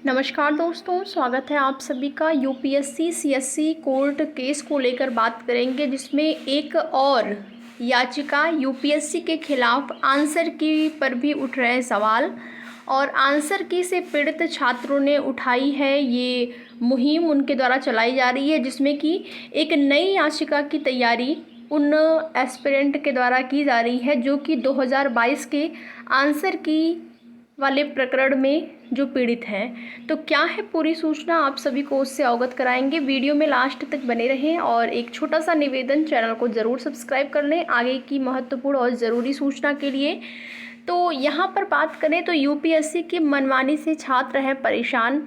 नमस्कार दोस्तों, स्वागत है आप सभी का। यूपीएससी सीएससी कोर्ट केस को लेकर बात करेंगे, जिसमें एक और याचिका यूपीएससी के खिलाफ आंसर की पर भी उठ रहे हैं सवाल। और आंसर की से पीड़ित छात्रों ने उठाई है ये मुहिम, उनके द्वारा चलाई जा रही है, जिसमें कि एक नई याचिका की तैयारी उन एस्पिरेंट के द्वारा की जा रही है जो कि 2022 के आंसर की वाले प्रकरण में जो पीड़ित हैं। तो क्या है पूरी सूचना, आप सभी को उससे अवगत कराएंगे। वीडियो में लास्ट तक बने रहें और एक छोटा सा निवेदन, चैनल को ज़रूर सब्सक्राइब कर लें आगे की महत्वपूर्ण और ज़रूरी सूचना के लिए। तो यहाँ पर बात करें तो यूपीएससी की मनमानी से छात्र हैं परेशान।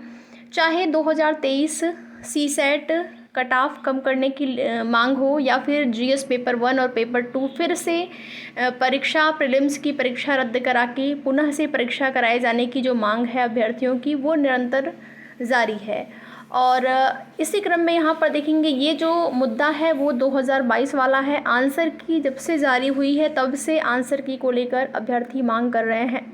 चाहे 2023 सीसेट कट ऑफ कम करने की मांग हो, या फिर जीएस पेपर 1 और पेपर 2 फिर से परीक्षा प्रीलिम्स की परीक्षा रद्द करा के पुनः से परीक्षा कराए जाने की जो मांग है अभ्यर्थियों की, वो निरंतर जारी है। और इसी क्रम में यहाँ पर देखेंगे, ये जो मुद्दा है वो 2022 वाला है। आंसर की जब से जारी हुई है तब से आंसर की को लेकर अभ्यर्थी मांग कर रहे हैं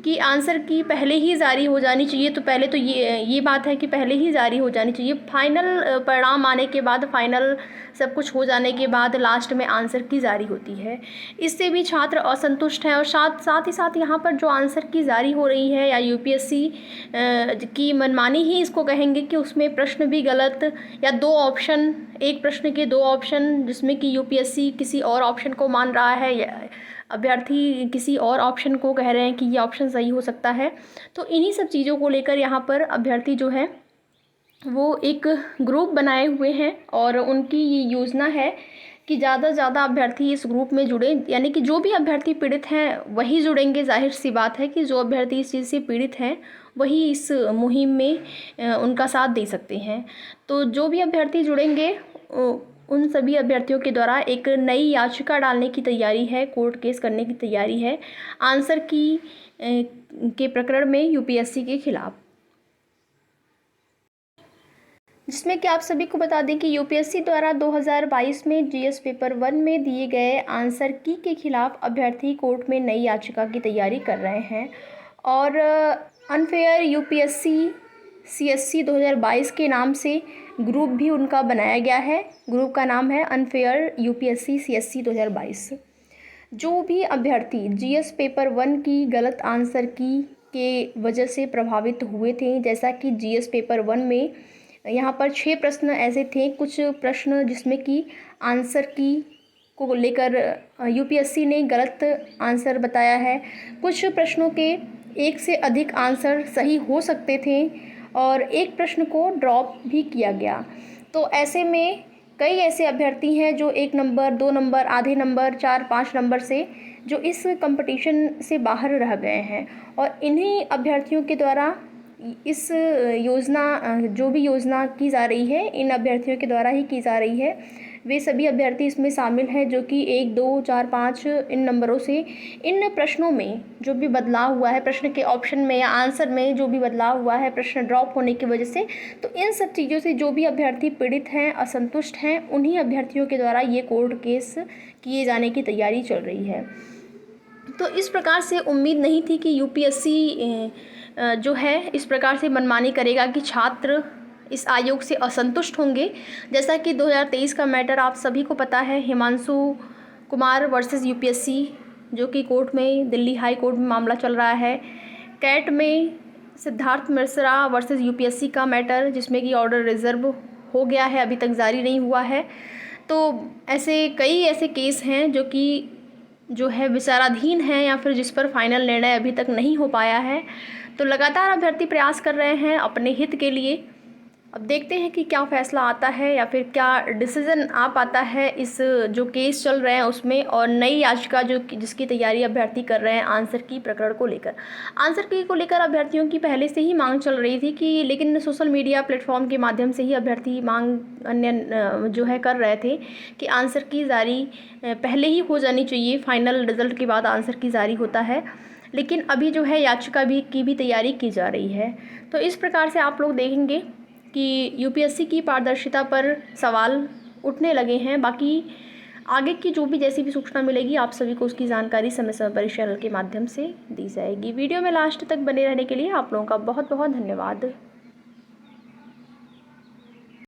कि आंसर की पहले ही जारी हो जानी चाहिए। तो पहले तो ये बात है कि पहले ही जारी हो जानी चाहिए। फाइनल परिणाम आने के बाद, फाइनल सब कुछ हो जाने के बाद लास्ट में आंसर की जारी होती है। इससे भी छात्र असंतुष्ट हैं। और साथ ही साथ यहाँ पर जो आंसर की जारी हो रही है, या यूपीएससी की मनमानी ही इसको कहेंगे कि उसमें प्रश्न भी गलत, या दो ऑप्शन, एक प्रश्न के दो ऑप्शन, जिसमें कि यूपीएससी किसी और ऑप्शन को मान रहा है, या अभ्यर्थी किसी और ऑप्शन को कह रहे हैं कि ये ऑप्शन सही हो सकता है। तो इन्हीं सब चीज़ों को लेकर यहाँ पर अभ्यर्थी जो है वो एक ग्रुप बनाए हुए हैं, और उनकी ये योजना है कि ज़्यादा से ज़्यादा अभ्यर्थी इस ग्रुप में जुड़े। यानी कि जो भी अभ्यर्थी पीड़ित हैं वही जुड़ेंगे। जाहिर सी बात है कि जो अभ्यर्थी इस चीज़ से पीड़ित हैं वही इस मुहिम में उनका साथ दे सकते हैं। तो जो भी अभ्यर्थी जुड़ेंगे उन सभी अभ्यर्थियों के द्वारा एक नई याचिका डालने की तैयारी है, कोर्ट केस करने की तैयारी है आंसर की के प्रकरण में यूपीएससी के खिलाफ। जिसमें कि आप सभी को बता दें कि यूपीएससी द्वारा 2022 में जीएस पेपर 1 में दिए गए आंसर की के खिलाफ अभ्यर्थी कोर्ट में नई याचिका की तैयारी कर रहे हैं। और अनफेयर यूपीएससी सीएससी 2022 के नाम से ग्रुप भी उनका बनाया गया है। ग्रुप का नाम है अनफेयर यूपीएससी सीएससी 2022। जो भी अभ्यर्थी जीएस पेपर 1 की गलत आंसर की के वजह से प्रभावित हुए थे, जैसा कि जीएस पेपर 1 में यहाँ पर 6 प्रश्न ऐसे थे, कुछ प्रश्न जिसमें कि आंसर की को लेकर यूपीएससी ने गलत आंसर बताया है। कुछ प्रश्नों के एक से अधिक आंसर सही हो सकते थे और एक प्रश्न को ड्रॉप भी किया गया। तो ऐसे में कई ऐसे अभ्यर्थी हैं जो 1 नंबर, 2 नंबर, आधे नंबर, 4-5 नंबर से जो इस कंपटीशन से बाहर रह गए हैं। और इन्हीं अभ्यर्थियों के द्वारा इस योजना, जो भी योजना की जा रही है, इन अभ्यर्थियों के द्वारा ही की जा रही है। वे सभी अभ्यर्थी इसमें शामिल हैं जो कि 1, 2, 4, 5 इन नंबरों से इन प्रश्नों में जो भी बदलाव हुआ है, प्रश्न के ऑप्शन में या आंसर में जो भी बदलाव हुआ है प्रश्न ड्रॉप होने की वजह से, तो इन सब चीज़ों से जो भी अभ्यर्थी पीड़ित हैं, असंतुष्ट हैं, उन्हीं अभ्यर्थियों के द्वारा ये कोर्ट केस किए जाने की तैयारी चल रही है। तो इस प्रकार से उम्मीद नहीं थी कि यूपीएससी जो है इस प्रकार से मनमानी करेगा कि छात्र इस आयोग से असंतुष्ट होंगे। जैसा कि 2023 का मैटर आप सभी को पता है, हिमांशु कुमार वर्सेस यूपीएससी, जो कि कोर्ट में, दिल्ली हाई कोर्ट में मामला चल रहा है। कैट में सिद्धार्थ मिश्रा वर्सेस यूपीएससी का मैटर, जिसमें कि ऑर्डर रिजर्व हो गया है, अभी तक जारी नहीं हुआ है। तो ऐसे कई ऐसे केस हैं जो है विचाराधीन हैं, या फिर जिस पर फाइनल निर्णय अभी तक नहीं हो पाया है। तो लगातार अभ्यर्थी प्रयास कर रहे हैं अपने हित के लिए। अब देखते हैं कि क्या फ़ैसला आता है या फिर क्या डिसीज़न आ पाता है इस जो केस चल रहे हैं उसमें, और नई याचिका जिसकी तैयारी अभ्यर्थी कर रहे हैं आंसर की प्रकरण को लेकर। आंसर की को लेकर अभ्यर्थियों की पहले से ही मांग चल रही थी कि, लेकिन सोशल मीडिया प्लेटफॉर्म के माध्यम से ही अभ्यर्थी मांग अन्य जो है कर रहे थे कि आंसर की जारी पहले ही हो जानी चाहिए। फाइनल रिजल्ट के बाद आंसर की जारी होता है, लेकिन अभी जो है याचिका की भी तैयारी की जा रही है। तो इस प्रकार से आप लोग देखेंगे कि यूपीएससी की पारदर्शिता पर सवाल उठने लगे हैं। बाकी आगे की जो भी जैसी भी सूचना मिलेगी आप सभी को उसकी जानकारी समय समय पर इस चैनल के माध्यम से दी जाएगी। वीडियो में लास्ट तक बने रहने के लिए आप लोगों का बहुत बहुत धन्यवाद।